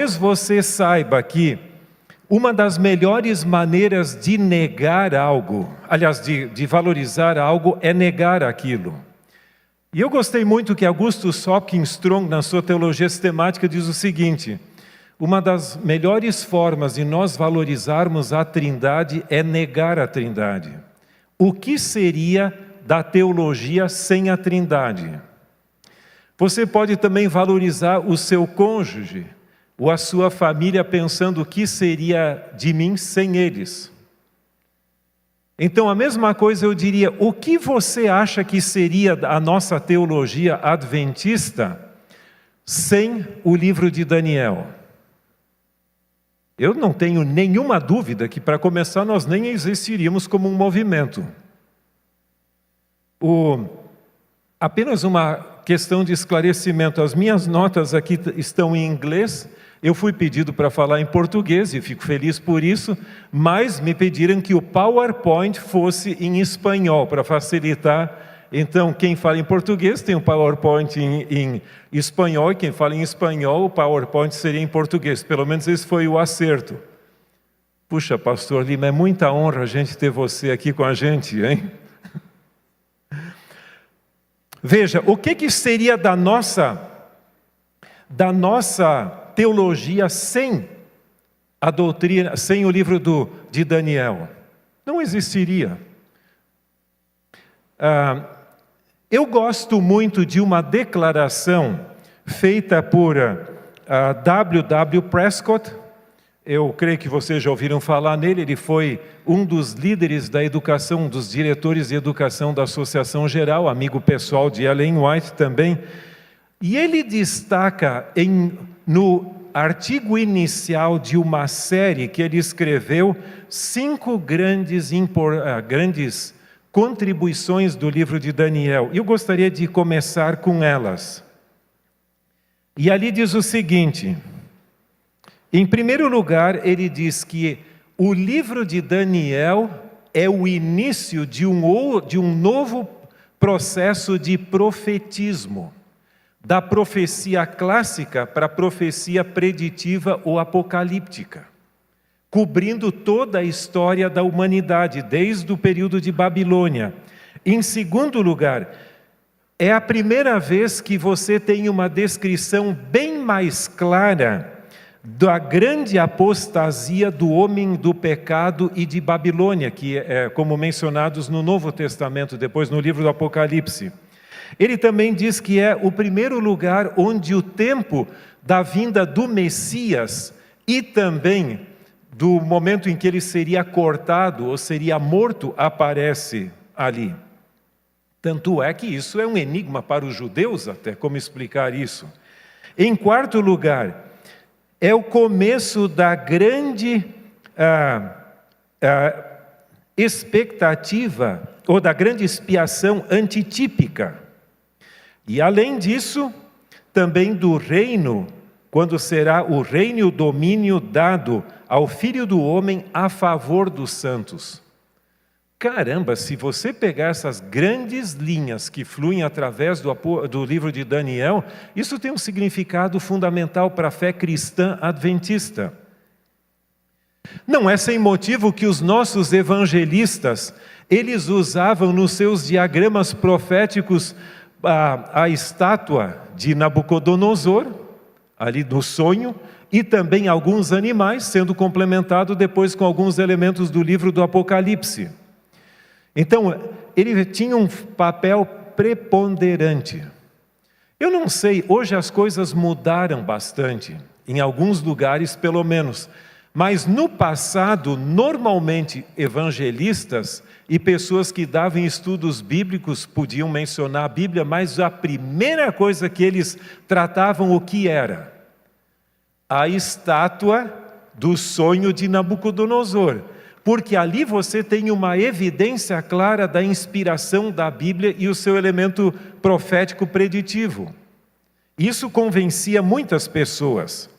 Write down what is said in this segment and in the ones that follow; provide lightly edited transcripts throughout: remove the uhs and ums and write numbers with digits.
Talvez você saiba que uma das melhores maneiras de negar algo, aliás, de valorizar algo, é negar aquilo. E eu gostei muito que Augustus Hopkins Strong, na sua teologia sistemática, diz o seguinte: uma das melhores formas de nós valorizarmos a Trindade é negar a Trindade. O que seria da teologia sem a Trindade? Você pode também valorizar o seu cônjuge, ou a sua família, pensando o que seria de mim sem eles. Então, a mesma coisa eu diria: o que você acha que seria a nossa teologia adventista sem o livro de Daniel? Eu não tenho nenhuma dúvida que, para começar, nós nem existiríamos como um movimento. Apenas uma questão de esclarecimento: as minhas notas aqui estão em inglês. Eu fui pedido para falar em português e fico feliz por isso, mas me pediram que o PowerPoint fosse em espanhol, para facilitar. Então, quem fala em português tem o PowerPoint em espanhol, e quem fala em espanhol, o PowerPoint seria em português. Pelo menos esse foi o acerto. Puxa, pastor Lima, é muita honra a gente ter você aqui com a gente, hein? Veja, o que seria da nossa teologia sem a doutrina, sem o livro de Daniel? Não existiria. Eu gosto muito de uma declaração feita por W.W. Prescott. Eu creio que vocês já ouviram falar nele. Ele foi um dos líderes da educação, dos diretores de educação da Associação Geral, amigo pessoal de Ellen White também. E ele destaca no artigo inicial de uma série que ele escreveu 5 grandes contribuições do livro de Daniel. Eu gostaria de começar com elas. E ali diz o seguinte: em primeiro lugar, ele diz que o livro de Daniel é o início de um novo processo de profetismo, da profecia clássica para a profecia preditiva ou apocalíptica, cobrindo toda a história da humanidade, desde o período de Babilônia. Em segundo lugar, é a primeira vez que você tem uma descrição bem mais clara da grande apostasia do homem do pecado e de Babilônia, que é como mencionados no Novo Testamento, depois no livro do Apocalipse. Ele também diz que é o primeiro lugar onde o tempo da vinda do Messias e também do momento em que ele seria cortado ou seria morto aparece ali. Tanto é que isso é um enigma para os judeus até, como explicar isso. Em quarto lugar, é o começo da grande expectativa, ou da grande expiação antitípica. E além disso, também do reino, quando será o reino e o domínio dado ao Filho do Homem a favor dos santos. Caramba, se você pegar essas grandes linhas que fluem através do livro de Daniel, isso tem um significado fundamental para a fé cristã adventista. Não é sem motivo que os nossos evangelistas, eles usavam nos seus diagramas proféticos a estátua de Nabucodonosor, ali no sonho, e também alguns animais, sendo complementado depois com alguns elementos do livro do Apocalipse. Então, ele tinha um papel preponderante. Eu não sei, hoje as coisas mudaram bastante, em alguns lugares pelo menos, mas no passado, normalmente, evangelistas e pessoas que davam estudos bíblicos podiam mencionar a Bíblia, mas a primeira coisa que eles tratavam o que era? A estátua do sonho de Nabucodonosor. Porque ali você tem uma evidência clara da inspiração da Bíblia e o seu elemento profético preditivo. Isso convencia muitas pessoas.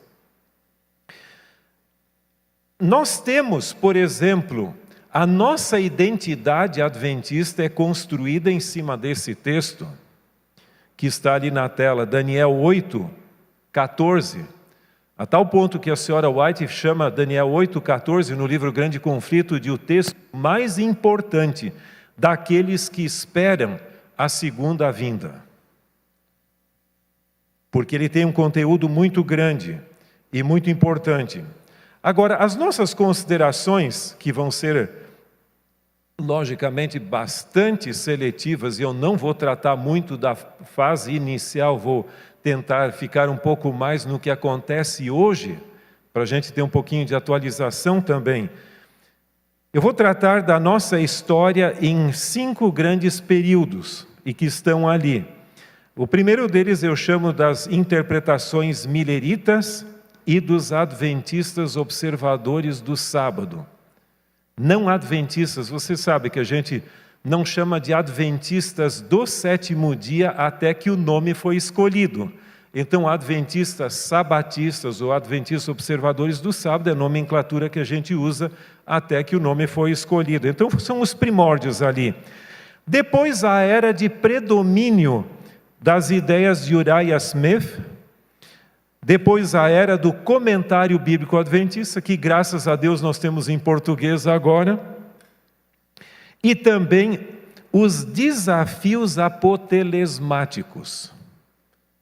Nós temos, por exemplo, a nossa identidade adventista é construída em cima desse texto, que está ali na tela, Daniel 8, 14. A tal ponto que a senhora White chama Daniel 8,14 no livro Grande Conflito de o texto mais importante daqueles que esperam a segunda vinda. Porque ele tem um conteúdo muito grande e muito importante. Agora, as nossas considerações, que vão ser, logicamente, bastante seletivas, e eu não vou tratar muito da fase inicial, vou tentar ficar um pouco mais no que acontece hoje, para a gente ter um pouquinho de atualização também. Eu vou tratar da nossa história em 5 grandes períodos, e que estão ali. O primeiro deles eu chamo das interpretações mileritas e dos adventistas observadores do sábado. Não adventistas, você sabe que a gente não chama de adventistas do sétimo dia até que o nome foi escolhido. Então, adventistas sabatistas ou adventistas observadores do sábado é a nomenclatura que a gente usa até que o nome foi escolhido. Então, são os primórdios ali. Depois, a era de predomínio das ideias de Uriah Smith. Depois, a era do comentário bíblico adventista, que graças a Deus nós temos em português agora. E também os desafios apotelesmáticos.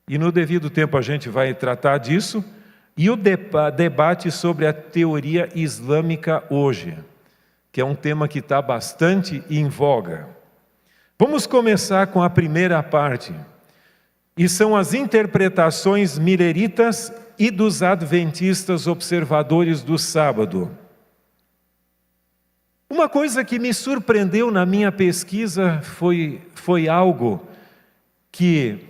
E no devido tempo a gente vai tratar disso. E o debate sobre a teoria islâmica hoje, que é um tema que está bastante em voga. Vamos começar com a primeira parte. E são as interpretações mileritas e dos adventistas observadores do sábado. Uma coisa que me surpreendeu na minha pesquisa foi algo que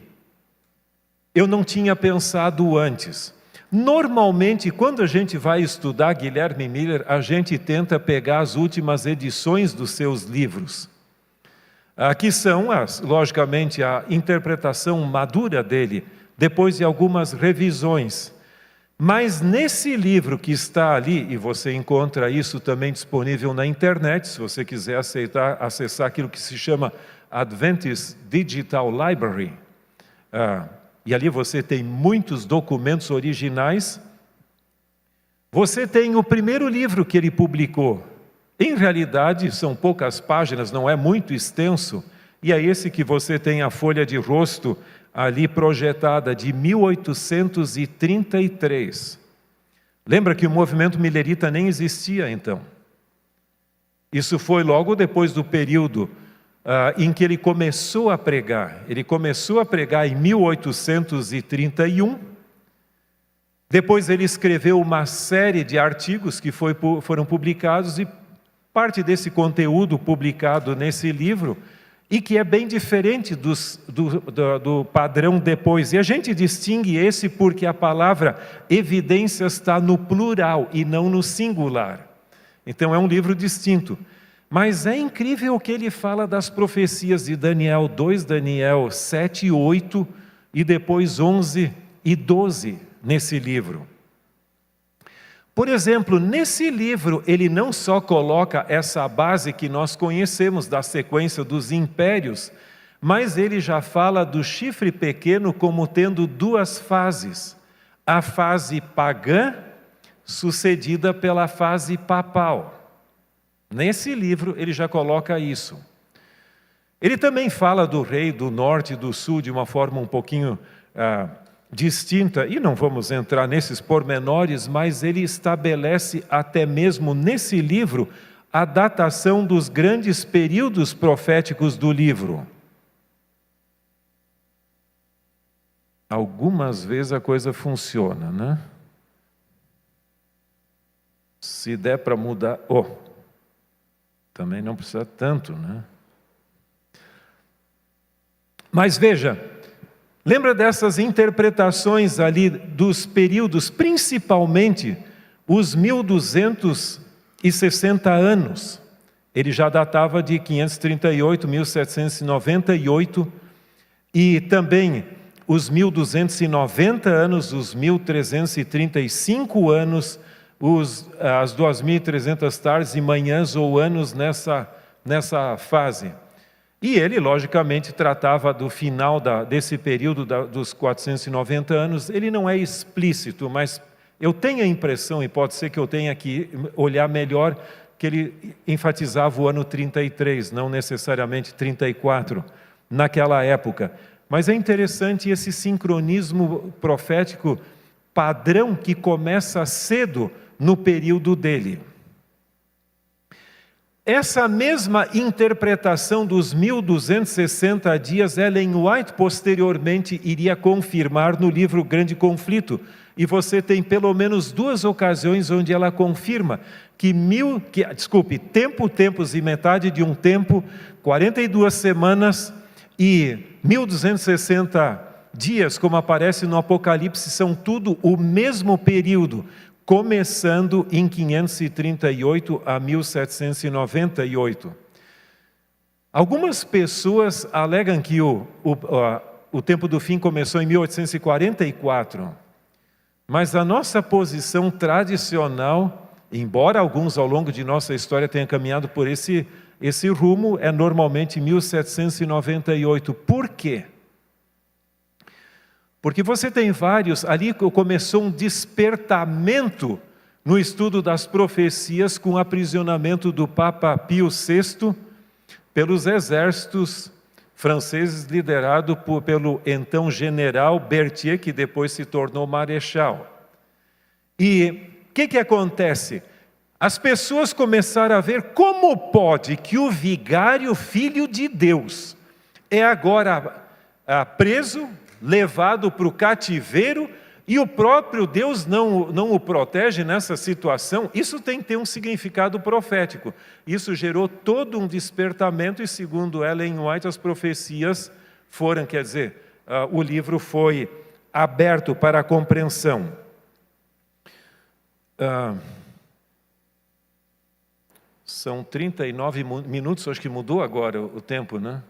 eu não tinha pensado antes. Normalmente, quando a gente vai estudar Guilherme Miller, a gente tenta pegar as últimas edições dos seus livros. Aqui são, logicamente, a interpretação madura dele, depois de algumas revisões. Mas nesse livro que está ali, e você encontra isso também disponível na internet, se você quiser acessar aquilo que se chama Adventist Digital Library, e ali você tem muitos documentos originais. Você tem o primeiro livro que ele publicou. Em realidade, são poucas páginas, não é muito extenso, e é esse que você tem a folha de rosto ali projetada, de 1833. Lembra que o movimento milerita nem existia então. Isso foi logo depois do período em que ele começou a pregar. Ele começou a pregar em 1831. Depois ele escreveu uma série de artigos que foram publicados, e parte desse conteúdo publicado nesse livro, e que é bem diferente do padrão depois. E a gente distingue esse porque a palavra evidência está no plural e não no singular. Então é um livro distinto. Mas é incrível o que ele fala das profecias de Daniel 2, Daniel 7 e 8, e depois 11 e 12 nesse livro. Por exemplo, nesse livro, ele não só coloca essa base que nós conhecemos da sequência dos impérios, mas ele já fala do chifre pequeno como tendo 2 fases. A fase pagã, sucedida pela fase papal. Nesse livro, ele já coloca isso. Ele também fala do rei do norte e do sul de uma forma um pouquinho distinta, e não vamos entrar nesses pormenores, mas ele estabelece até mesmo nesse livro a datação dos grandes períodos proféticos do livro. Algumas vezes a coisa funciona, né? Se der para mudar... também não precisa tanto, né? Mas veja, lembra dessas interpretações ali dos períodos, principalmente os 1260 anos. Ele já datava de 538, 1798, e também os 1290 anos, os 1335 anos, as 2.300 tardes e manhãs ou anos nessa fase. E ele, logicamente, tratava do final desse período dos 490 anos. Ele não é explícito, mas Eu tenho a impressão, e pode ser que eu tenha que olhar melhor, que ele enfatizava o ano 33, não necessariamente 34, naquela época. Mas é interessante esse sincronismo profético padrão que começa cedo no período dele. Essa mesma interpretação dos 1260 dias, Ellen White posteriormente iria confirmar no livro Grande Conflito. E você tem pelo menos 2 ocasiões onde ela confirma que tempo, tempos e metade de um tempo, 42 semanas e 1260 dias, como aparece no Apocalipse, são tudo o mesmo período, começando em 538 a 1798. Algumas pessoas alegam que o tempo do fim começou em 1844, mas a nossa posição tradicional, embora alguns ao longo de nossa história tenham caminhado por esse rumo, é normalmente 1798. Por quê? Porque você tem vários, ali começou um despertamento no estudo das profecias com o aprisionamento do Papa Pio VI pelos exércitos franceses liderados pelo então general Berthier, que depois se tornou marechal. E o que acontece? As pessoas começaram a ver como pode que o vigário, filho de Deus, é agora preso, levado para o cativeiro, e o próprio Deus não o protege nessa situação. Isso tem que ter um significado profético. Isso gerou todo um despertamento, e segundo Ellen White, as profecias foram, o livro foi aberto para a compreensão. São 39 minutos, acho que mudou agora o tempo, né?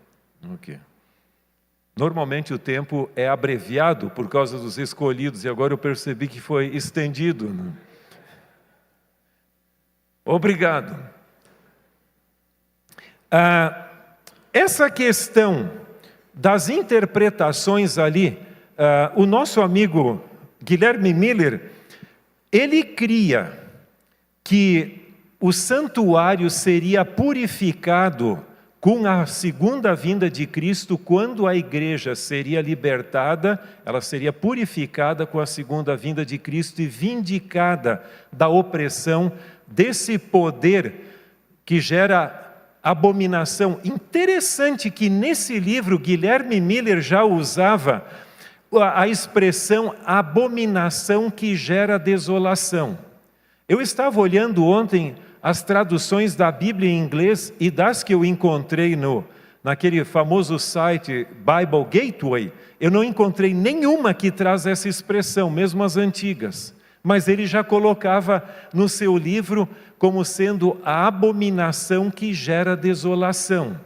Ok. Normalmente o tempo é abreviado por causa dos escolhidos, e agora eu percebi que foi estendido, né? Obrigado. Essa questão das interpretações ali, o nosso amigo Guilherme Miller, ele cria que o santuário seria purificado com a segunda vinda de Cristo, quando a igreja seria libertada, ela seria purificada com a segunda vinda de Cristo e vindicada da opressão desse poder que gera abominação. Interessante que nesse livro Guilherme Miller já usava a expressão abominação que gera desolação. Eu estava olhando ontem as traduções da Bíblia em inglês, e das que eu encontrei naquele famoso site Bible Gateway, eu não encontrei nenhuma que traz essa expressão, mesmo as antigas. Mas ele já colocava no seu livro como sendo a abominação que gera desolação.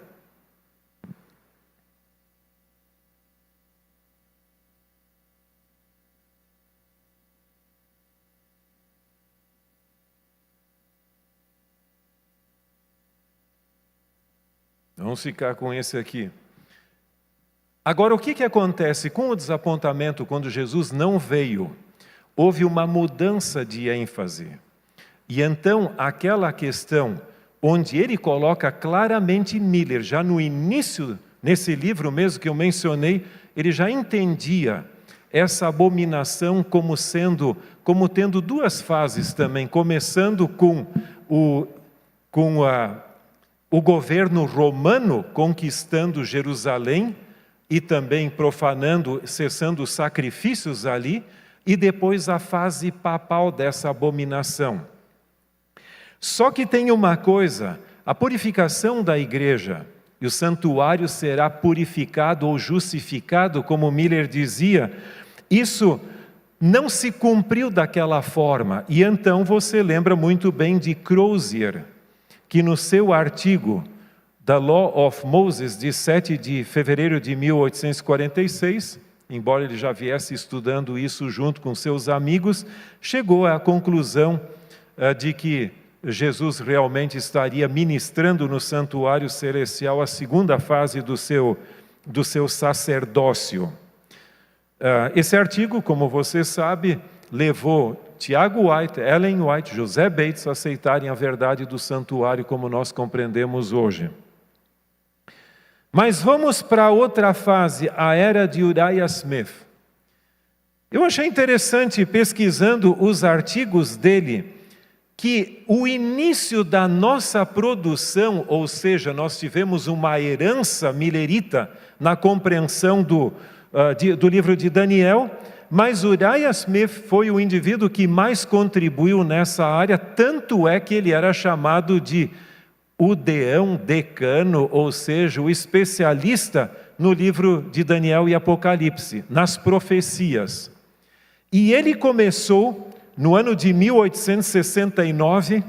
Vamos ficar com esse aqui. Agora, o que acontece com o desapontamento quando Jesus não veio? Houve uma mudança de ênfase. E então, aquela questão onde ele coloca claramente Miller, já no início, nesse livro mesmo que eu mencionei, ele já entendia essa abominação como tendo 2 fases também, começando com o governo romano conquistando Jerusalém e também profanando, cessando os sacrifícios ali, e depois a fase papal dessa abominação. Só que tem uma coisa, a purificação da igreja, e o santuário será purificado ou justificado, como Miller dizia, isso não se cumpriu daquela forma. E então você lembra muito bem de Crozier, que no seu artigo The Law of Moses, de 7 de fevereiro de 1846, embora ele já viesse estudando isso junto com seus amigos, chegou à conclusão de que Jesus realmente estaria ministrando no santuário celestial a segunda fase do seu sacerdócio. Esse artigo, como você sabe, levou Tiago White, Ellen White, José Bates aceitarem a verdade do santuário como nós compreendemos hoje. Mas vamos para outra fase, a era de Uriah Smith. Eu achei interessante, pesquisando os artigos dele, que o início da nossa produção, ou seja, nós tivemos uma herança milerita na compreensão do livro de Daniel, mas Uriah Smith foi o indivíduo que mais contribuiu nessa área, tanto é que ele era chamado de o decano, ou seja, o especialista no livro de Daniel e Apocalipse, nas profecias. E ele começou, no ano de 1869,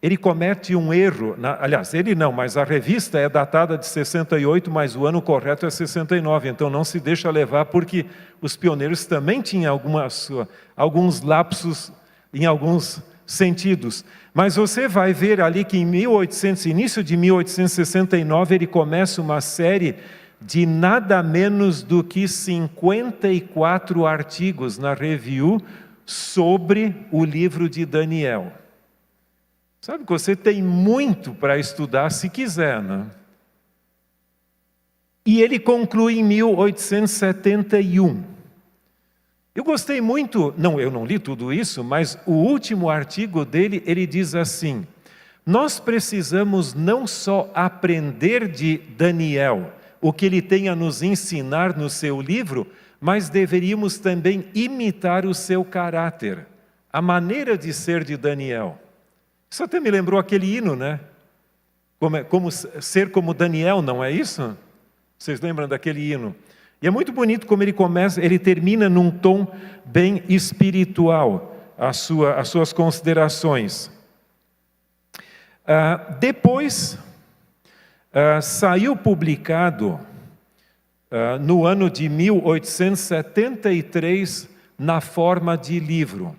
ele comete um erro, aliás, ele não, mas a revista é datada de 68, mas o ano correto é 69, então não se deixa levar, porque os pioneiros também tinham alguns lapsos em alguns sentidos. Mas você vai ver ali que início de 1869, ele começa uma série de nada menos do que 54 artigos na Review sobre o livro de Daniel. Sabe que você tem muito para estudar se quiser, né? E ele conclui em 1871. Eu gostei muito, eu não li tudo isso, mas o último artigo dele, ele diz assim: nós precisamos não só aprender de Daniel, o que ele tem a nos ensinar no seu livro, mas deveríamos também imitar o seu caráter, a maneira de ser de Daniel. Isso até me lembrou aquele hino, né? Como ser como Daniel, não é isso? Vocês lembram daquele hino? E é muito bonito como ele termina num tom bem espiritual, as suas considerações. Depois, saiu publicado, no ano de 1873, na forma de livro.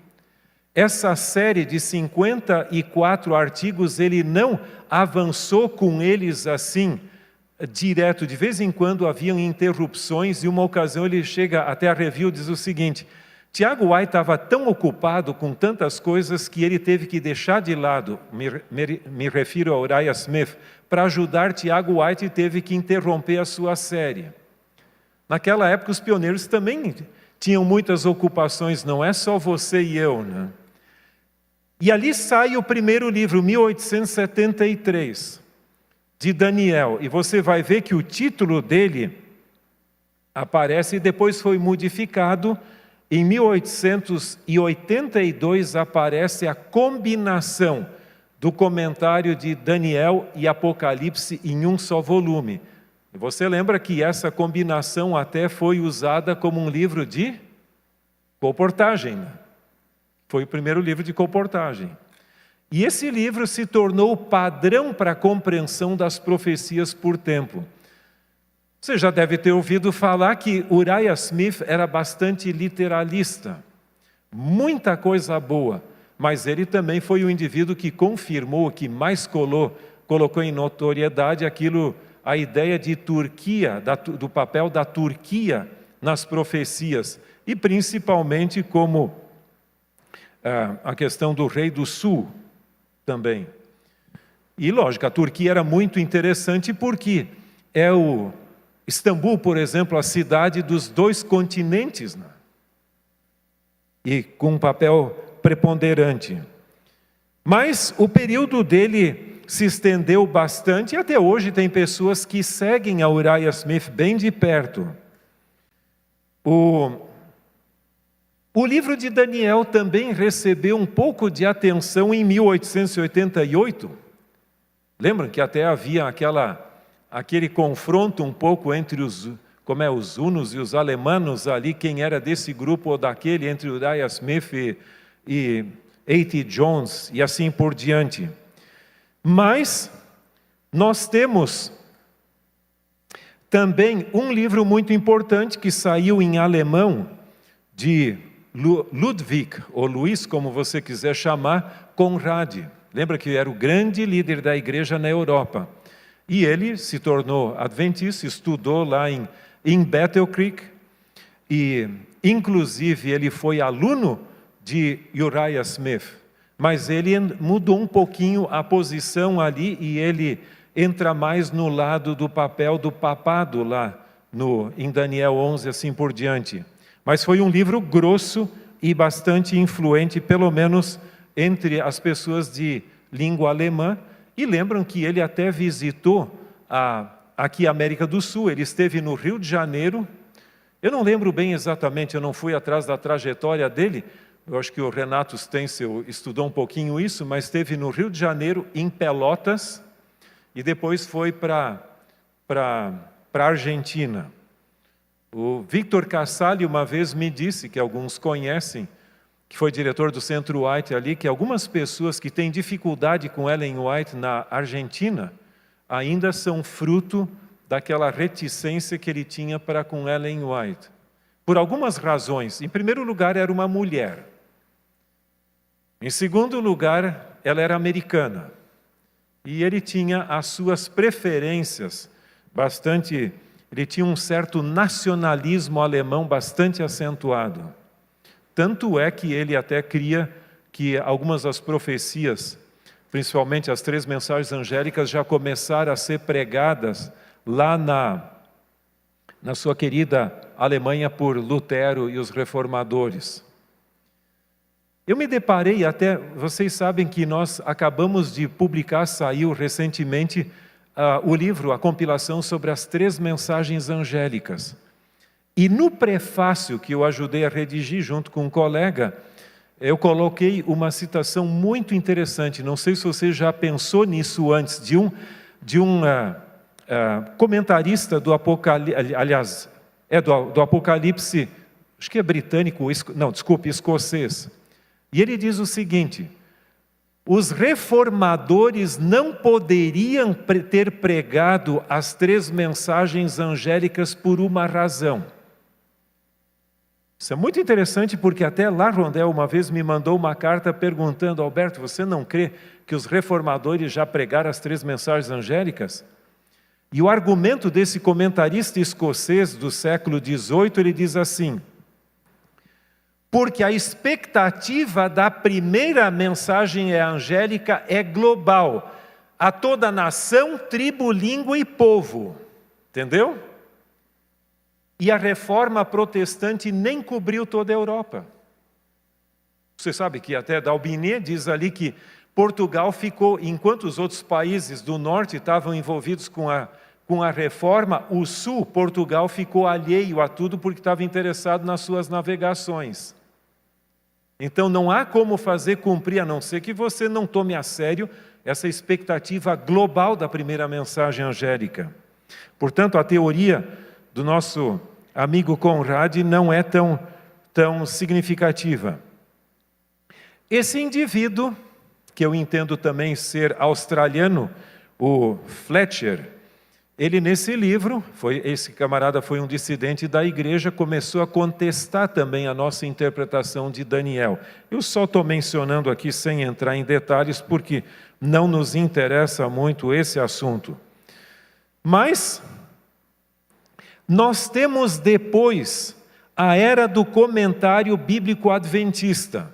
Essa série de 54 artigos, ele não avançou com eles assim, direto. De vez em quando haviam interrupções, e uma ocasião ele chega até a Review e diz o seguinte: Tiago White estava tão ocupado com tantas coisas que ele teve que deixar de lado, me refiro a Uriah Smith, para ajudar Tiago White, e teve que interromper a sua série. Naquela época os pioneiros também tinham muitas ocupações, não é só você e eu, né? E ali sai o primeiro livro, 1873, de Daniel, e você vai ver que o título dele aparece e depois foi modificado. Em 1882 aparece a combinação do comentário de Daniel e Apocalipse em um só volume. E você lembra que essa combinação até foi usada como um livro de colportagem, né? Foi o primeiro livro de colportagem. E esse livro se tornou padrão para a compreensão das profecias por tempo. Você já deve ter ouvido falar que Uriah Smith era bastante literalista. Muita coisa boa, mas ele também foi o indivíduo que confirmou, que mais colocou em notoriedade a ideia de Turquia, do papel da Turquia nas profecias, e principalmente como a questão do rei do sul também. E lógico, a Turquia era muito interessante porque é Istambul, por exemplo, a cidade dos dois continentes, né? E com um papel preponderante. Mas o período dele se estendeu bastante, e até hoje tem pessoas que seguem a Uriah Smith bem de perto. O livro de Daniel também recebeu um pouco de atenção em 1888. Lembram que até havia aquele confronto um pouco entre os hunos e os alemanos ali, quem era desse grupo ou daquele, entre Uriah Smith e A.T. Jones e assim por diante. Mas nós temos também um livro muito importante que saiu em alemão, de Ludwig, ou Luiz, como você quiser chamar, Conrad. Lembra que era o grande líder da igreja na Europa. E ele se tornou adventista, estudou lá em Battle Creek, e inclusive ele foi aluno de Uriah Smith, mas ele mudou um pouquinho a posição ali e ele entra mais no lado do papel do papado lá em Daniel 11, assim por diante. Mas foi um livro grosso e bastante influente, pelo menos entre as pessoas de língua alemã, e lembram que ele até visitou aqui a América do Sul, ele esteve no Rio de Janeiro. Eu não lembro bem exatamente, eu não fui atrás da trajetória dele, eu acho que o Renato Stencil estudou um pouquinho isso, mas esteve no Rio de Janeiro, em Pelotas, e depois foi para a Argentina. O Victor Casale uma vez me disse, que alguns conhecem, que foi diretor do Centro White ali, que algumas pessoas que têm dificuldade com Ellen White na Argentina, ainda são fruto daquela reticência que ele tinha para com Ellen White. Por algumas razões. Em primeiro lugar, era uma mulher. Em segundo lugar, ela era americana. E ele tinha as suas preferências bastante... Ele tinha um certo nacionalismo alemão bastante acentuado. Tanto é que ele até cria que algumas das profecias, principalmente as 3 mensagens angélicas, já começaram a ser pregadas lá na sua querida Alemanha por Lutero e os reformadores. Eu me deparei até, vocês sabem que nós acabamos de publicar, saiu recentemente o livro, a compilação sobre as 3 mensagens angélicas. E no prefácio que eu ajudei a redigir junto com um colega, eu coloquei uma citação muito interessante, não sei se você já pensou nisso antes, de um comentarista do Apocalipse, aliás, do Apocalipse, acho que é britânico, não, desculpe, escocês. E ele diz o seguinte: os reformadores não poderiam ter pregado as 3 mensagens angélicas por uma razão. Isso é muito interessante porque até lá Rondel uma vez me mandou uma carta perguntando: Alberto, você não crê que os reformadores já pregaram as 3 mensagens angélicas? E o argumento desse comentarista escocês do século XVIII, ele diz assim: porque a expectativa da primeira mensagem angélica é global, a toda nação, tribo, língua e povo. Entendeu? E a reforma protestante nem cobriu toda a Europa. Você sabe que até D'Albinê diz ali que Portugal ficou, enquanto os outros países do norte estavam envolvidos com a reforma, o sul, Portugal, ficou alheio a tudo porque estava interessado nas suas navegações. Então não há como fazer cumprir, a não ser que você não tome a sério essa expectativa global da primeira mensagem angélica. Portanto, a teoria do nosso amigo Conrad não é tão significativa. Esse indivíduo, que eu entendo também ser australiano, o Fletcher, ele nesse livro, esse camarada foi um dissidente da igreja, começou a contestar também a nossa interpretação de Daniel. Eu só estou mencionando aqui sem entrar em detalhes, porque não nos interessa muito esse assunto. Mas nós temos depois a era do comentário bíblico adventista.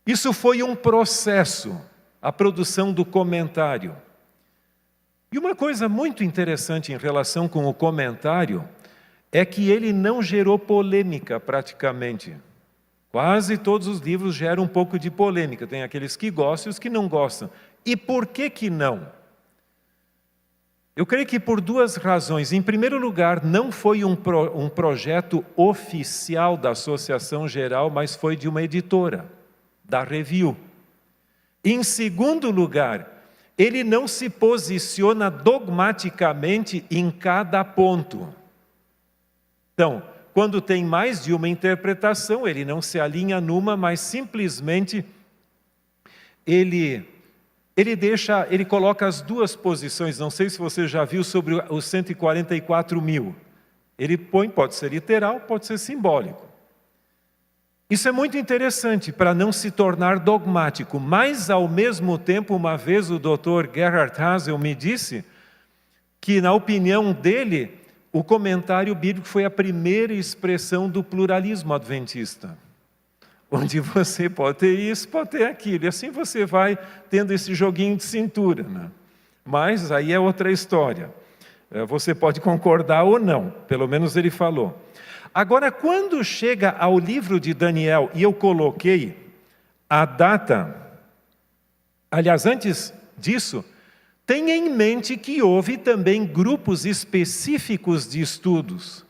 Isso foi um processo, a produção do comentário. E uma coisa muito interessante em relação com o comentário é que ele não gerou polêmica praticamente. Quase todos os livros geram um pouco de polêmica. Tem aqueles que gostam e os que não gostam. E por que não? Eu creio que por 2 razões. Em primeiro lugar, não foi um projeto oficial da Associação Geral, mas foi de uma editora, da Review. Em segundo lugar, ele não se posiciona dogmaticamente em cada ponto. Então, quando tem mais de uma interpretação, ele não se alinha numa, mas simplesmente ele coloca as 2 posições. Não sei se você já viu sobre os 144 mil. Ele põe, pode ser literal, pode ser simbólico. Isso é muito interessante para não se tornar dogmático, mas ao mesmo tempo, uma vez o Dr. Gerhard Hasel me disse que, na opinião dele, o comentário bíblico foi a primeira expressão do pluralismo adventista. onde você pode ter isso, pode ter aquilo. E assim você vai tendo esse joguinho de cintura, né? Mas aí é outra história. Você pode concordar ou não, pelo menos ele falou. Agora, quando chega ao livro de Daniel, e eu coloquei a data, aliás, antes disso, tenha em mente que houve também grupos específicos de estudos.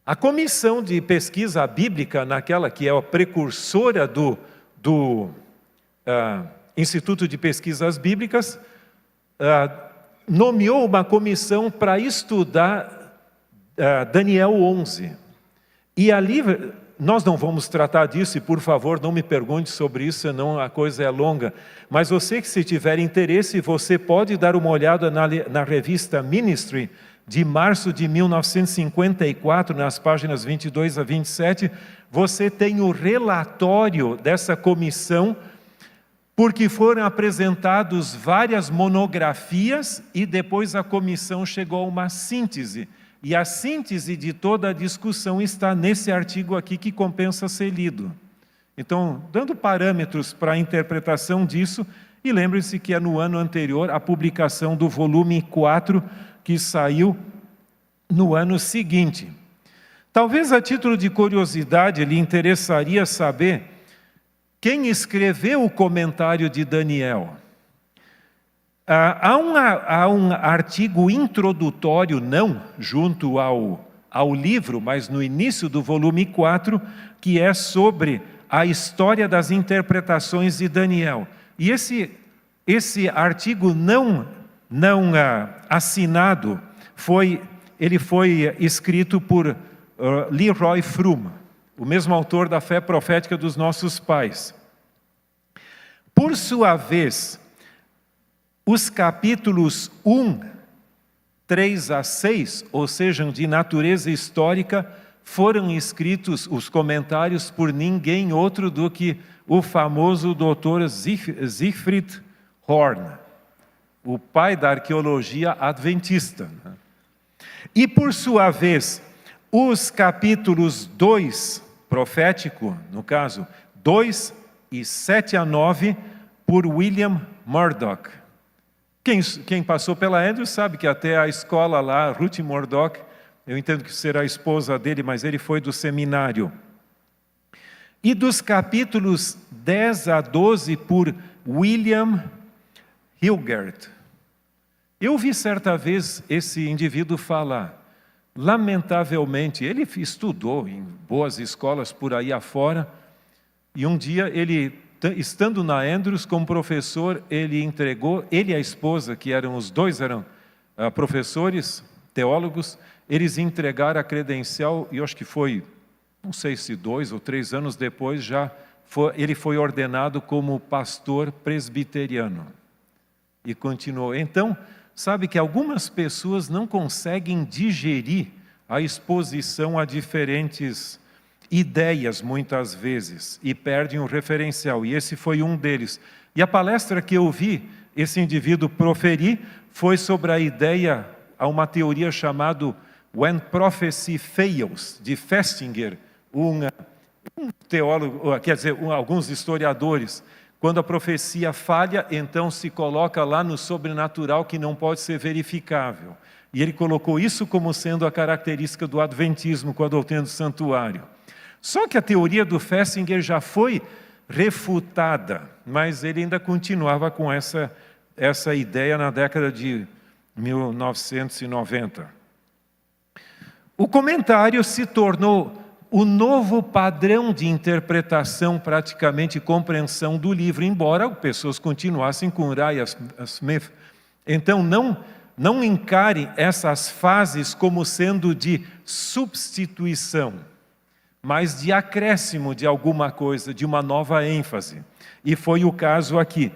A comissão de pesquisa bíblica, naquela que é a precursora do Instituto de Pesquisas Bíblicas, nomeou uma comissão para estudar Daniel 11. E ali, nós não vamos tratar disso, e por favor não me pergunte sobre isso, senão a coisa é longa. Mas você que se tiver interesse, você pode dar uma olhada na revista Ministry, de março de 1954, nas páginas 22 a 27, você tem o relatório dessa comissão, porque foram apresentados várias monografias e depois a comissão chegou a uma síntese. E a síntese de toda a discussão está nesse artigo aqui que compensa ser lido. Então, dando parâmetros para a interpretação disso, e lembre-se que é no ano anterior a publicação do volume 4, que saiu no ano seguinte. Talvez a título de curiosidade lhe interessaria saber quem escreveu o comentário de Daniel. Há um artigo introdutório, não junto ao livro, mas no início do volume 4, que é sobre a história das interpretações de Daniel. E esse artigo não assinado, ele foi escrito por Leroy Froom, o mesmo autor da Fé Profética dos Nossos Pais. Por sua vez, os capítulos 1, 3 a 6, ou seja, de natureza histórica, foram escritos, os comentários, por ninguém outro do que o famoso Dr. Siegfried Horn, o pai da arqueologia adventista. E por sua vez, os capítulos 2, profético, no caso, 2 e 7 a 9, por William Murdoch. Quem passou pela Andrews sabe que até a escola lá, Ruth Murdoch, eu entendo que será a esposa dele, mas ele foi do seminário. E dos capítulos 10 a 12 por William Hilgert. Eu vi certa vez esse indivíduo falar. Lamentavelmente, ele estudou em boas escolas por aí afora, e um dia ele, estando na Andrews como professor, ele entregou, ele e a esposa, que os dois eram professores, teólogos, eles entregaram a credencial, e eu acho que foi, não sei se 2 ou 3 anos depois, ele foi ordenado como pastor presbiteriano. E continuou. Então, sabe que algumas pessoas não conseguem digerir a exposição a diferentes ideias, muitas vezes, e perdem o referencial, e esse foi um deles. E a palestra que eu vi esse indivíduo proferir foi sobre a ideia, a uma teoria chamada When Prophecy Fails, de Festinger, um teólogo, quer dizer, alguns historiadores. Quando a profecia falha, então se coloca lá no sobrenatural que não pode ser verificável. E ele colocou isso como sendo a característica do adventismo com a doutrina do santuário. Só que a teoria do Festinger já foi refutada, mas ele ainda continuava com essa ideia na década de 1990. O comentário se tornou o novo padrão de interpretação, praticamente compreensão do livro, embora pessoas continuassem com Uriah Smith. Então não encare essas fases como sendo de substituição, mas de acréscimo de alguma coisa, de uma nova ênfase. E foi o caso aqui.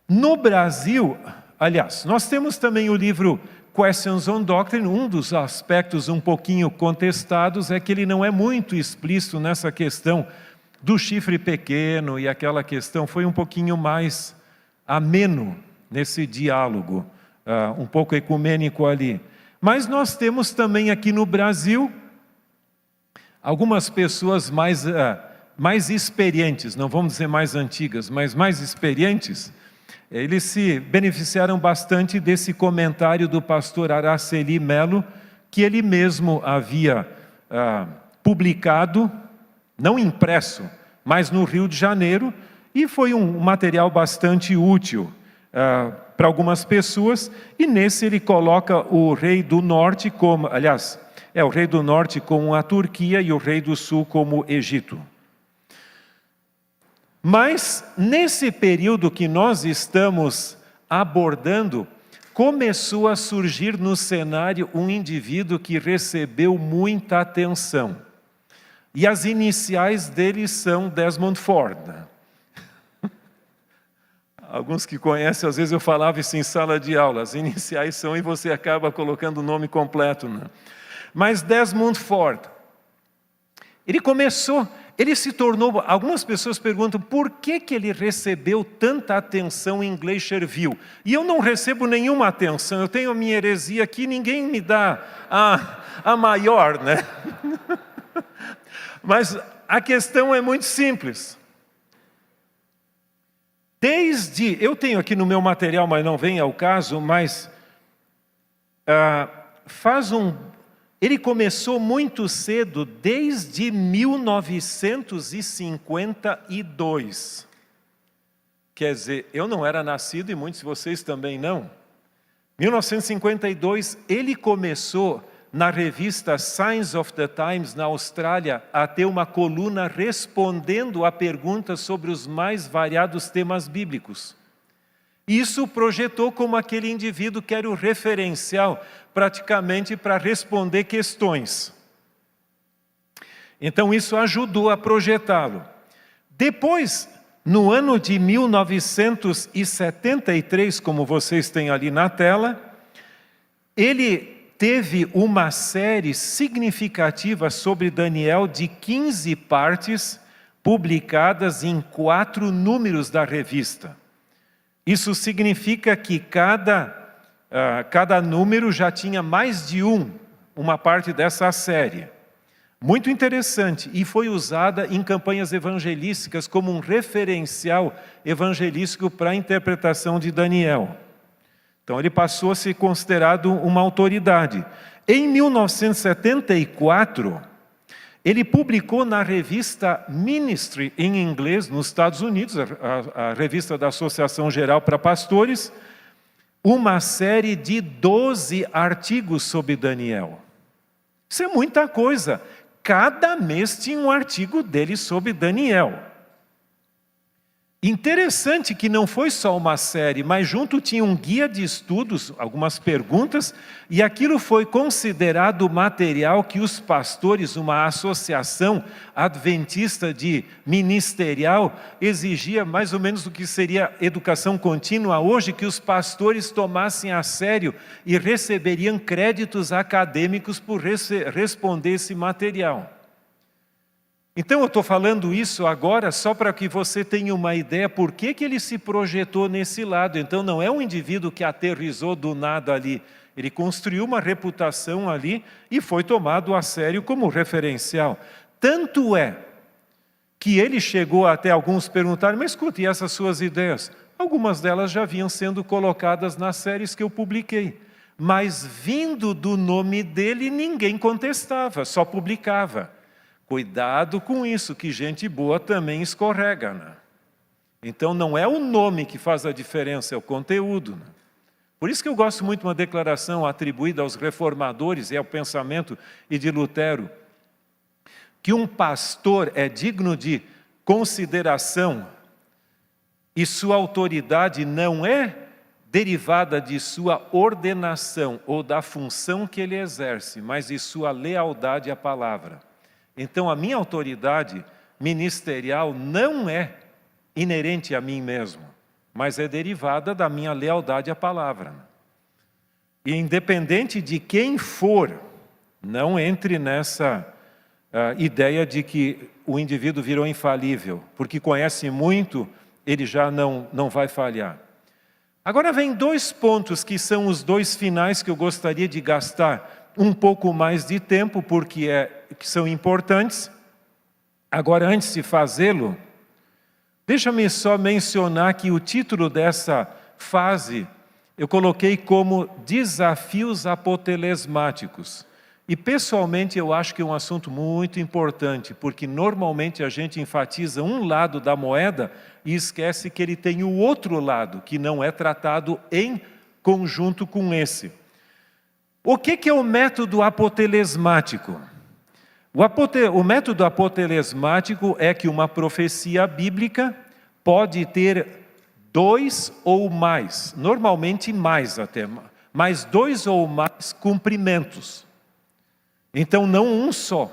No Brasil, aliás, nós temos também o livro Questions on Doctrine. Um dos aspectos um pouquinho contestados é que ele não é muito explícito nessa questão do chifre pequeno, e aquela questão foi um pouquinho mais ameno nesse diálogo, um pouco ecumênico ali. Mas nós temos também aqui no Brasil algumas pessoas mais mais experientes, não vamos dizer mais antigas, mas mais experientes, eles se beneficiaram bastante desse comentário do pastor Araceli Melo, que ele mesmo havia publicado, não impresso, mas no Rio de Janeiro, e foi um material bastante útil para algumas pessoas, e nesse ele coloca o rei do norte como, aliás, o rei do norte como a Turquia e o rei do sul como Egito. Mas, nesse período que nós estamos abordando, começou a surgir no cenário um indivíduo que recebeu muita atenção. E as iniciais dele são Desmond Ford. Alguns que conhecem, às vezes eu falava isso em sala de aula, as iniciais são e você acaba colocando o nome completo, né? Mas Desmond Ford, ele se tornou, algumas pessoas perguntam por que ele recebeu tanta atenção em Glacier-View? E eu não recebo nenhuma atenção, eu tenho a minha heresia aqui, ninguém me dá a maior, né? Mas a questão é muito simples. Eu tenho aqui no meu material, mas não vem ao caso, mas ele começou muito cedo, desde 1952. Quer dizer, eu não era nascido e muitos de vocês também não. 1952, ele começou na revista Signs of the Times, na Austrália, a ter uma coluna respondendo a perguntas sobre os mais variados temas bíblicos. Isso projetou como aquele indivíduo que era o referencial, praticamente, para responder questões. Então, isso ajudou a projetá-lo. Depois, no ano de 1973, como vocês têm ali na tela, ele teve uma série significativa sobre Daniel de 15 partes, publicadas em 4 números da revista. Isso significa que cada número já tinha mais de uma parte dessa série. Muito interessante, e foi usada em campanhas evangelísticas como um referencial evangelístico para a interpretação de Daniel. Então ele passou a ser considerado uma autoridade. Em 1974, ele publicou na revista Ministry, em inglês, nos Estados Unidos, a revista da Associação Geral para Pastores, uma série de 12 artigos sobre Daniel. Isso é muita coisa. Cada mês tinha um artigo dele sobre Daniel. Interessante que não foi só uma série, mas junto tinha um guia de estudos, algumas perguntas, e aquilo foi considerado material que os pastores, uma associação adventista de ministerial, exigia mais ou menos o que seria educação contínua hoje, que os pastores tomassem a sério e receberiam créditos acadêmicos por responder esse material. Então eu estou falando isso agora só para que você tenha uma ideia por que ele se projetou nesse lado. Então não é um indivíduo que aterrissou do nada ali. Ele construiu uma reputação ali e foi tomado a sério como referencial. Tanto é que ele chegou até alguns perguntarem, mas escute, e essas suas ideias? Algumas delas já vinham sendo colocadas nas séries que eu publiquei. Mas vindo do nome dele, ninguém contestava, só publicava. Cuidado com isso, que gente boa também escorrega, né? Então não é o nome que faz a diferença, é o conteúdo, né? Por isso que eu gosto muito de uma declaração atribuída aos reformadores e ao pensamento e de Lutero, que um pastor é digno de consideração e sua autoridade não é derivada de sua ordenação ou da função que ele exerce, mas de sua lealdade à palavra. Então, a minha autoridade ministerial não é inerente a mim mesmo, mas é derivada da minha lealdade à palavra. E independente de quem for, não entre nessa ideia de que o indivíduo virou infalível, porque conhece muito, ele já não vai falhar. Agora vem 2 pontos que são os 2 finais que eu gostaria de gastar um pouco mais de tempo, porque que são importantes. Agora, antes de fazê-lo, deixa-me só mencionar que o título dessa fase eu coloquei como Desafios Apotelesmáticos. E pessoalmente eu acho que é um assunto muito importante, porque normalmente a gente enfatiza um lado da moeda e esquece que ele tem o outro lado, que não é tratado em conjunto com esse. O que é o método apotelesmático? O método apotelesmático é que uma profecia bíblica pode ter 2 ou mais, normalmente mais até, mas 2 ou mais cumprimentos. Então não um só.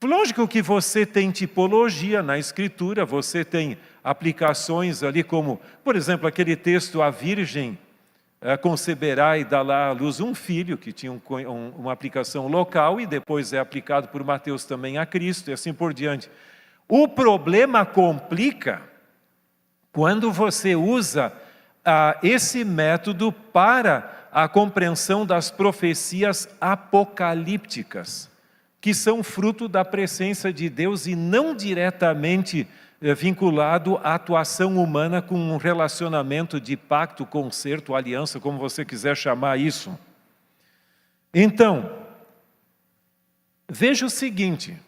Lógico que você tem tipologia na Escritura, você tem aplicações ali como, por exemplo, aquele texto, a virgem conceberá e dará à luz um filho, que tinha uma aplicação local e depois é aplicado por Mateus também a Cristo e assim por diante. O problema complica quando você usa esse método para a compreensão das profecias apocalípticas, que são fruto da presença de Deus e não diretamente vinculado à atuação humana com um relacionamento de pacto, concerto, aliança, como você quiser chamar isso. Então, veja o seguinte,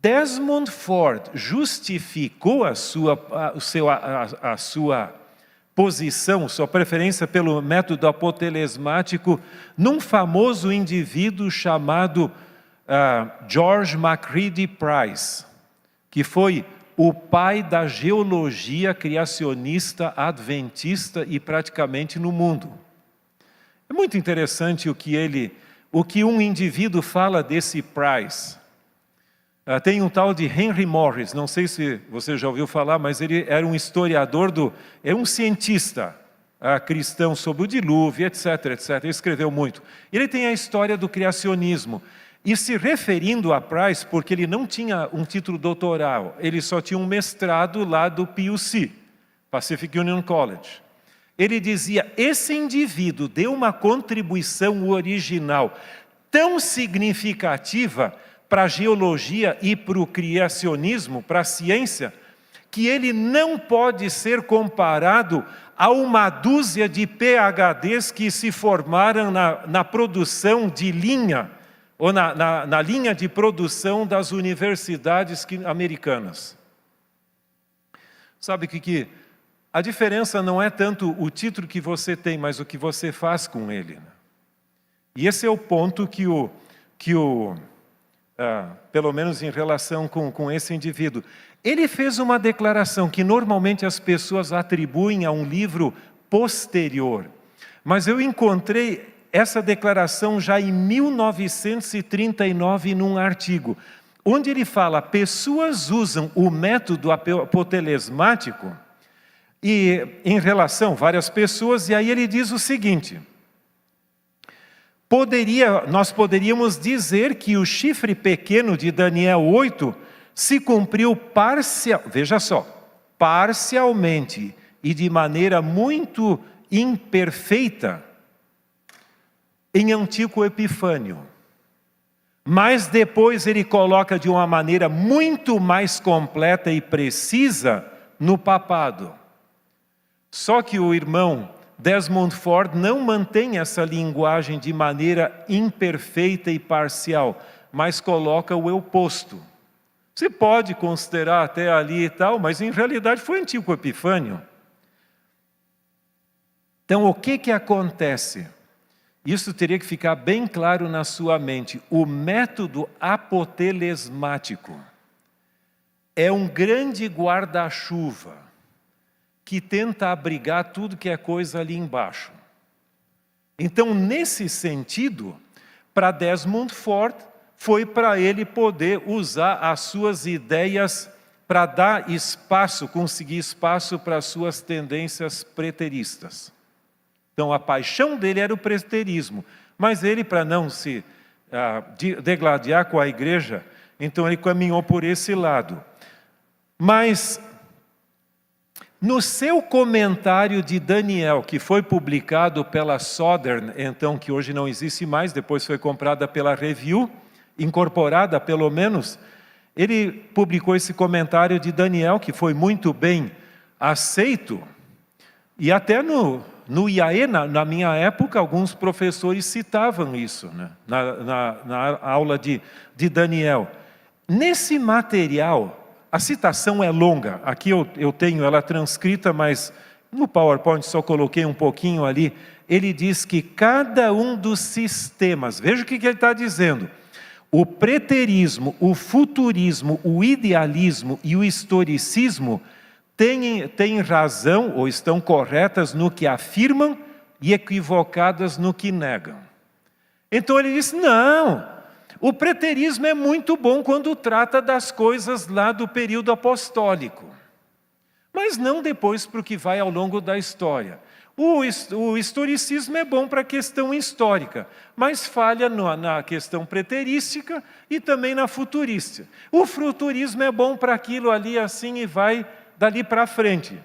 Desmond Ford justificou a sua posição, sua preferência pelo método apotelesmático num famoso indivíduo chamado George MacReady Price, que foi o pai da geologia criacionista adventista e praticamente no mundo. É muito interessante o que um indivíduo fala desse Price. Tem um tal de Henry Morris, não sei se você já ouviu falar, mas ele era um historiador, é um cientista cristão sobre o dilúvio, etc, etc. Ele escreveu muito. Ele tem a história do criacionismo. E se referindo a Price, porque ele não tinha um título doutoral, ele só tinha um mestrado lá do PUC, Pacific Union College. Ele dizia, esse indivíduo deu uma contribuição original tão significativa para a geologia e para o criacionismo, para a ciência, que ele não pode ser comparado a uma dúzia de PhDs que se formaram na produção de linha, ou na linha de produção das universidades americanas. Sabe que a diferença não é tanto o título que você tem, mas o que você faz com ele. E esse é o ponto pelo menos em relação com esse indivíduo. Ele fez uma declaração que normalmente as pessoas atribuem a um livro posterior. Mas eu encontrei essa declaração já em 1939 num artigo, onde ele fala, pessoas usam o método apotelesmático e em relação a várias pessoas, e aí ele diz o seguinte, nós poderíamos dizer que o chifre pequeno de Daniel 8 se cumpriu parcialmente e de maneira muito imperfeita em Antíoco Epifânio. Mas depois ele coloca de uma maneira muito mais completa e precisa no papado. Só que o irmão Desmond Ford não mantém essa linguagem de maneira imperfeita e parcial, mas coloca o oposto. Você pode considerar até ali e tal, mas em realidade foi Antíoco Epifânio. Então o que acontece? Isso teria que ficar bem claro na sua mente. O método apotelesmático é um grande guarda-chuva que tenta abrigar tudo que é coisa ali embaixo. Então, nesse sentido, para Desmond Ford, foi para ele poder usar as suas ideias para dar espaço, conseguir espaço para as suas tendências preteristas. Então, a paixão dele era o preterismo, mas ele, para não se degladiar com a igreja, então ele caminhou por esse lado. Mas, no seu comentário de Daniel, que foi publicado pela Southern, então, que hoje não existe mais, depois foi comprada pela Review, incorporada pelo menos, Ele publicou esse comentário de Daniel, que foi muito bem aceito, e até no IAE, na minha época, alguns professores citavam isso, né? na aula de Daniel. Nesse material, a citação é longa, aqui eu tenho ela transcrita, mas no PowerPoint só coloquei um pouquinho ali. Ele diz que cada um dos sistemas, veja o que ele está dizendo, o preterismo, o futurismo, o idealismo e o historicismo têm razão ou estão corretas no que afirmam e equivocadas no que negam. Então ele diz, não, o preterismo é muito bom quando trata das coisas lá do período apostólico, mas não depois para o que vai ao longo da história. O historicismo é bom para a questão histórica, mas falha na questão preterística e também na futurista. O futurismo é bom para aquilo ali assim e vai dali para frente.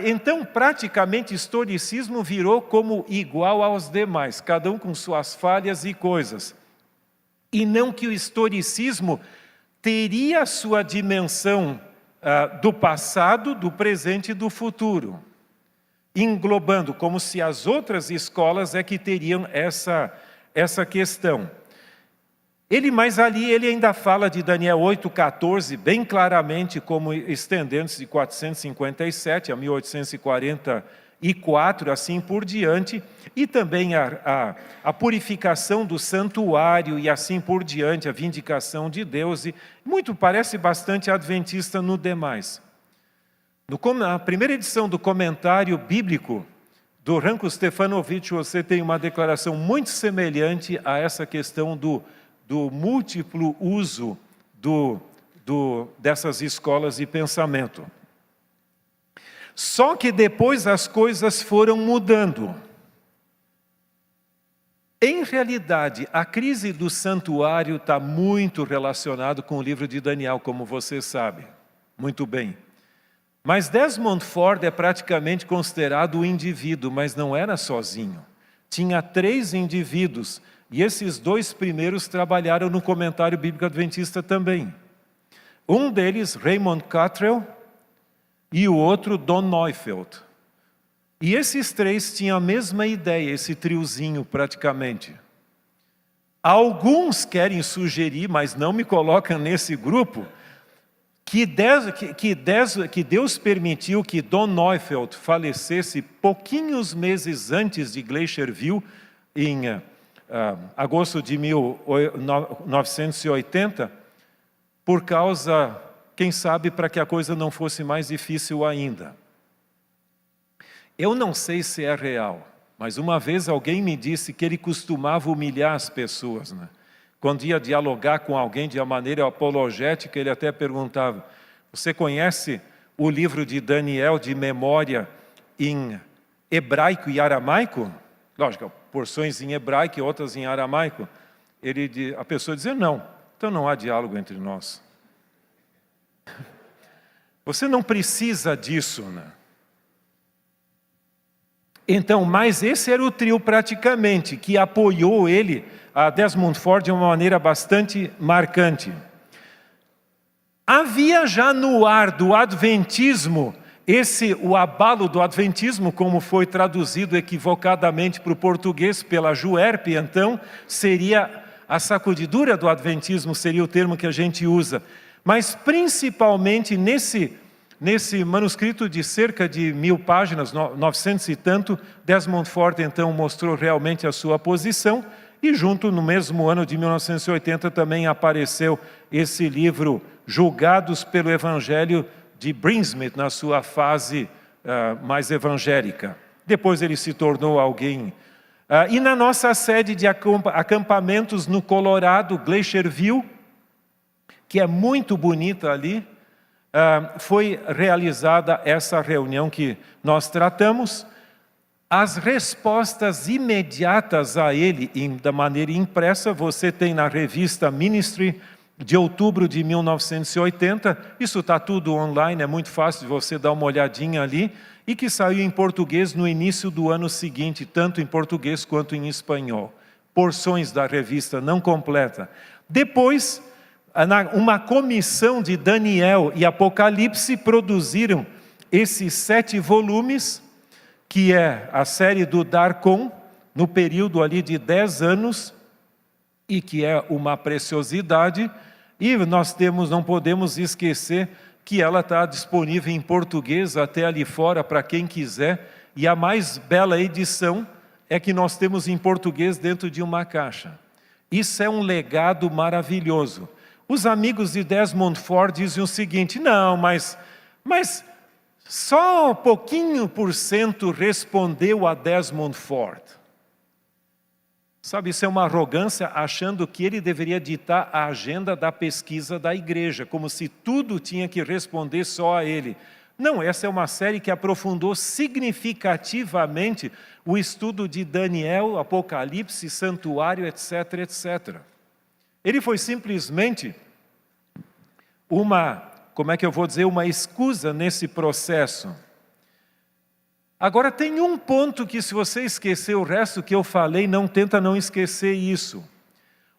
Então, praticamente, o historicismo virou como igual aos demais, cada um com suas falhas e coisas. E não que o historicismo teria a sua dimensão do passado, do presente e do futuro, englobando como se as outras escolas é que teriam essa questão. Mas ali ele ainda fala de Daniel 8,14, bem claramente, como estendendo-se de 457 a 1844, assim por diante, e também a purificação do santuário e assim por diante, a vindicação de Deus, e parece bastante adventista no demais. Na primeira edição do comentário bíblico do Ranko Stefanovic, você tem uma declaração muito semelhante a essa questão do múltiplo uso dessas escolas de pensamento. Só que depois as coisas foram mudando. Em realidade, a crise do santuário está muito relacionada com o livro de Daniel, como você sabe muito bem. Mas Desmond Ford é praticamente considerado o indivíduo, mas não era sozinho. Tinha 3 indivíduos, e esses 2 primeiros trabalharam no comentário bíblico adventista também. Um deles, Raymond Cottrell, e o outro, Don Neufeld. E esses 3 tinham a mesma ideia, esse triozinho praticamente. Alguns querem sugerir, mas não me colocam nesse grupo, que Deus permitiu que Don Neufeld falecesse pouquinhos meses antes de Glacierville, em agosto de 1980, por causa, quem sabe, para que a coisa não fosse mais difícil ainda. Eu não sei se é real, mas uma vez alguém me disse que ele costumava humilhar as pessoas, né? Quando ia dialogar com alguém de uma maneira apologética, ele até perguntava, você conhece o livro de Daniel de memória em hebraico e aramaico? Lógico, porções em hebraico e outras em aramaico. A pessoa dizia, não, então não há diálogo entre nós. Você não precisa disso, né? Então, mas esse era o trio praticamente, que apoiou ele, a Desmond Ford, de uma maneira bastante marcante. Havia já no ar do adventismo, o abalo do adventismo, como foi traduzido equivocadamente para o português pela Juerp, então, seria a sacudidura do adventismo, seria o termo que a gente usa. Mas principalmente nesse manuscrito de cerca de 1000 páginas, 900 e tanto, Desmond Ford então mostrou realmente a sua posição, e junto no mesmo ano de 1980 também apareceu esse livro, Julgados pelo Evangelho de Brinsmith, na sua fase mais evangélica. Depois ele se tornou alguém. E na nossa sede de acampamentos no Colorado, Glacierville, que é muito bonita ali, foi realizada essa reunião que nós tratamos. As respostas imediatas a ele, da maneira impressa, você tem na revista Ministry, de outubro de 1980, isso está tudo online, é muito fácil de você dar uma olhadinha ali, e que saiu em português no início do ano seguinte, tanto em português quanto em espanhol. Porções da revista, não completa. Depois, uma comissão de Daniel e Apocalipse produziram esses 7 volumes, que é a série do Darkon, no período ali de 10 anos, e que é uma preciosidade, e nós não podemos esquecer que ela está disponível em português até ali fora para quem quiser, e a mais bela edição é que nós temos em português dentro de uma caixa. Isso é um legado maravilhoso. Os amigos de Desmond Ford dizem o seguinte: não, mas só pouquinho por cento respondeu a Desmond Ford. Sabe, isso é uma arrogância, achando que ele deveria ditar a agenda da pesquisa da igreja, como se tudo tinha que responder só a ele. Não, essa é uma série que aprofundou significativamente o estudo de Daniel, Apocalipse, Santuário, etc, etc. Ele foi simplesmente uma escusa nesse processo. Agora tem um ponto que, se você esquecer o resto que eu falei, tenta não esquecer isso.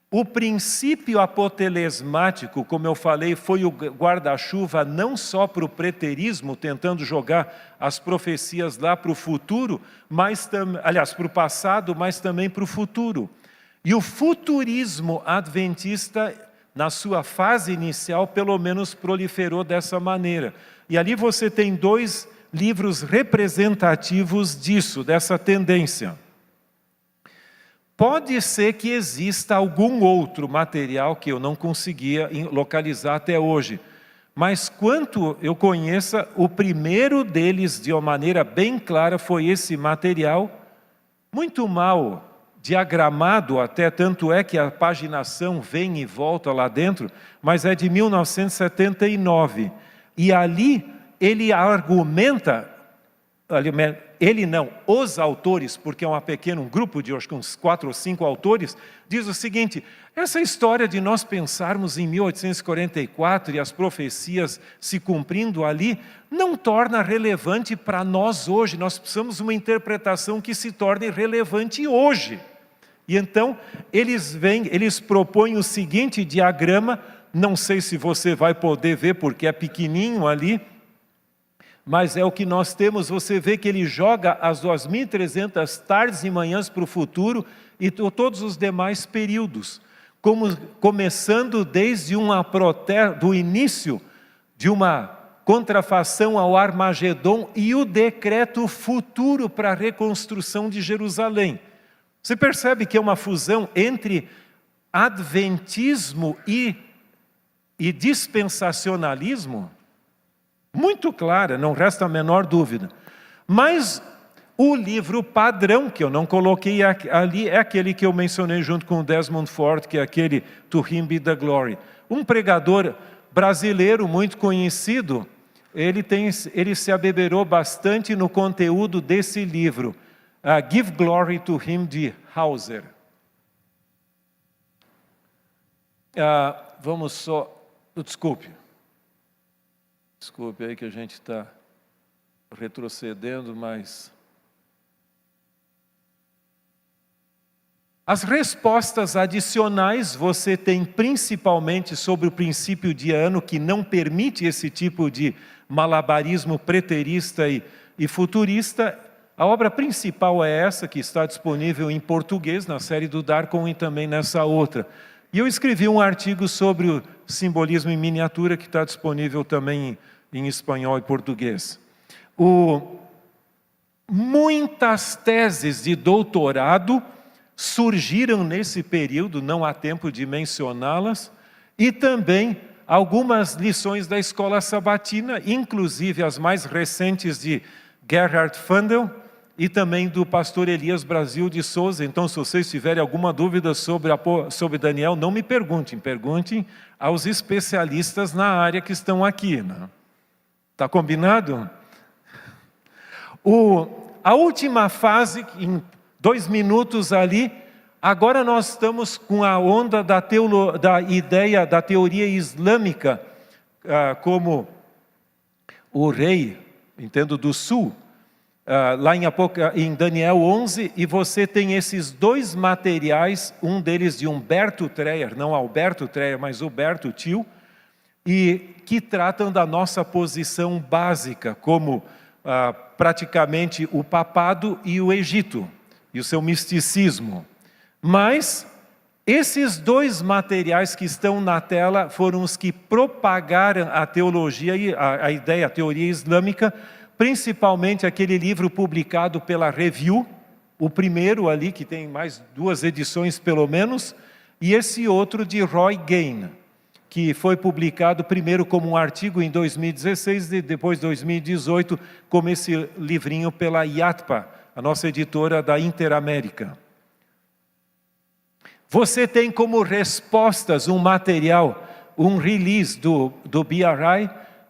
O princípio apotelesmático, como eu falei, foi o guarda-chuva não só para o preterismo, tentando jogar as profecias lá para o futuro, para o passado, mas também para o futuro. E o futurismo adventista, na sua fase inicial, pelo menos proliferou dessa maneira. E ali você tem 2 livros representativos disso, dessa tendência. Pode ser que exista algum outro material que eu não conseguia localizar até hoje, mas quanto eu conheça, o primeiro deles, de uma maneira bem clara, foi esse material, muito mal diagramado até, tanto é que a paginação vem e volta lá dentro, mas é de 1979. E ali ele argumenta, os autores, porque é um grupo de uns 4 ou 5 autores, diz o seguinte: essa história de nós pensarmos em 1844 e as profecias se cumprindo ali, não torna relevante para nós hoje. Nós precisamos de uma interpretação que se torne relevante hoje. E então, eles propõem o seguinte diagrama, não sei se você vai poder ver, porque é pequenininho ali, mas é o que nós temos. Você vê que ele joga as 2.300 tardes e manhãs para o futuro e todos os demais períodos, começando desde do início de uma contrafação ao Armagedon e o decreto futuro para a reconstrução de Jerusalém. Você percebe que é uma fusão entre adventismo e dispensacionalismo? Muito clara, não resta a menor dúvida. Mas o livro padrão, que eu não coloquei ali, é aquele que eu mencionei junto com o Desmond Ford, que é aquele To Him Be the Glory. Um pregador brasileiro muito conhecido, ele se abeberou bastante no conteúdo desse livro, Give Glory to Him, de Hauser. Desculpe aí que a gente está retrocedendo, mas... As respostas adicionais você tem principalmente sobre o princípio de ano, que não permite esse tipo de malabarismo preterista e futurista. A obra principal é essa, que está disponível em português, na série do Darkon, e também nessa outra. E eu escrevi um artigo sobre o simbolismo em miniatura, que está disponível também em espanhol e português. Muitas teses de doutorado surgiram nesse período, não há tempo de mencioná-las, e também algumas lições da escola sabatina, inclusive as mais recentes de Gerhard Fundel e também do pastor Elias Brasil de Souza. Então, se vocês tiverem alguma dúvida sobre Daniel, não me perguntem aos especialistas na área que estão aqui. Está combinado? A última fase, em 2 minutos ali, agora nós estamos com a onda da ideia da teoria islâmica, como o rei, entendo, do sul, lá em Daniel 11, e você tem esses dois materiais, um deles de Humberto Treyer, não Alberto Treyer, mas Huberto Thiel, e que tratam da nossa posição básica, como praticamente o papado e o Egito, e o seu misticismo. Mas esses dois materiais que estão na tela foram os que propagaram a teologia e a ideia, a teoria islâmica, principalmente aquele livro publicado pela Review, o primeiro ali, que tem mais 2 edições pelo menos, e esse outro de Roy Gain, que foi publicado primeiro como um artigo em 2016 e depois 2018 como esse livrinho pela IATPA, a nossa editora da Interamérica. Você tem como respostas um material, um release do BRI,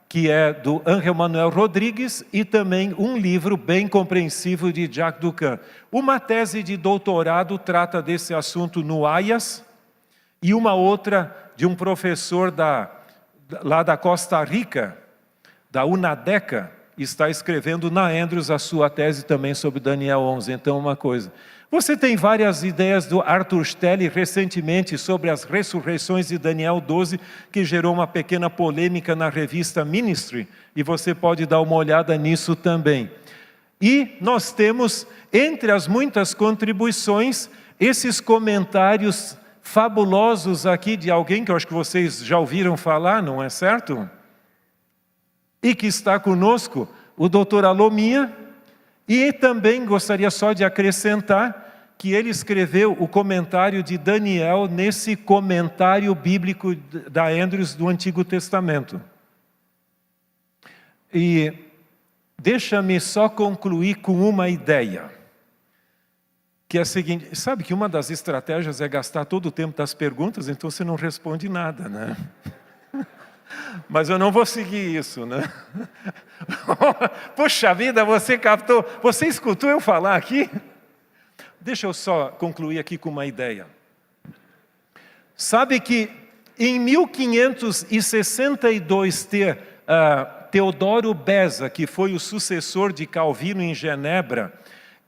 que é do Ángel Manuel Rodrigues, e também um livro bem compreensivo de Jacques Ducan. Uma tese de doutorado trata desse assunto no AIAS, e uma outra de um professor lá da Costa Rica, da UNADECA, está escrevendo na Andrews a sua tese também sobre Daniel 11. Então, uma coisa. Você tem várias ideias do Arthur Stelli recentemente sobre as ressurreições de Daniel 12, que gerou uma pequena polêmica na revista Ministry, e você pode dar uma olhada nisso também. E nós temos, entre as muitas contribuições, esses comentários fabulosos aqui de alguém que eu acho que vocês já ouviram falar, não é certo? E que está conosco, o Dr. Alomia, e também gostaria só de acrescentar que ele escreveu o comentário de Daniel nesse comentário bíblico da Andrews do Antigo Testamento. E deixa-me só concluir com uma ideia, que é a seguinte: sabe que uma das estratégias é gastar todo o tempo das perguntas, então você não responde nada, né? Mas eu não vou seguir isso, né? Poxa vida, você captou, você escutou eu falar aqui? Deixa eu só concluir aqui com uma ideia. Sabe que em 1562, Teodoro Beza, que foi o sucessor de Calvino em Genebra,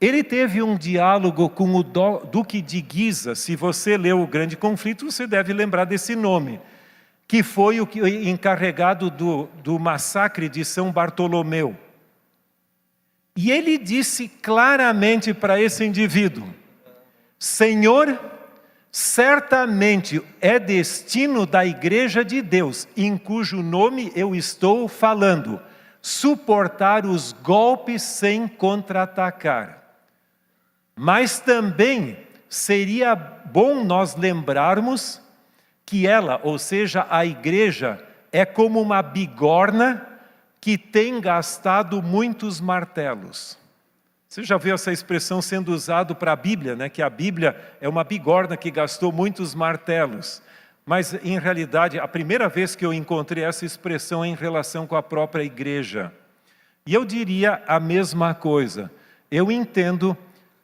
ele teve um diálogo com o Duque de Guisa. Se você leu O Grande Conflito, você deve lembrar desse nome, que foi o encarregado do massacre de São Bartolomeu. E ele disse claramente para esse indivíduo: Senhor, certamente é destino da Igreja de Deus, em cujo nome eu estou falando, suportar os golpes sem contra-atacar. Mas também seria bom nós lembrarmos que ela, ou seja, a igreja, é como uma bigorna que tem gastado muitos martelos. Você já viu essa expressão sendo usada para a Bíblia, né? Que a Bíblia é uma bigorna que gastou muitos martelos. Mas, em realidade, a primeira vez que eu encontrei essa expressão é em relação com a própria igreja. E eu diria a mesma coisa. Eu entendo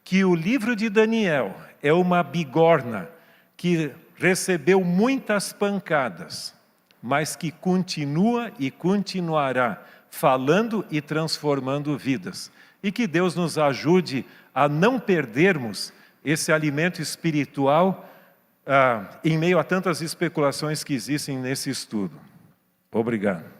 que o livro de Daniel é uma bigorna que recebeu muitas pancadas, mas que continua e continuará falando e transformando vidas. E que Deus nos ajude a não perdermos esse alimento espiritual em meio a tantas especulações que existem nesse estudo. Obrigado.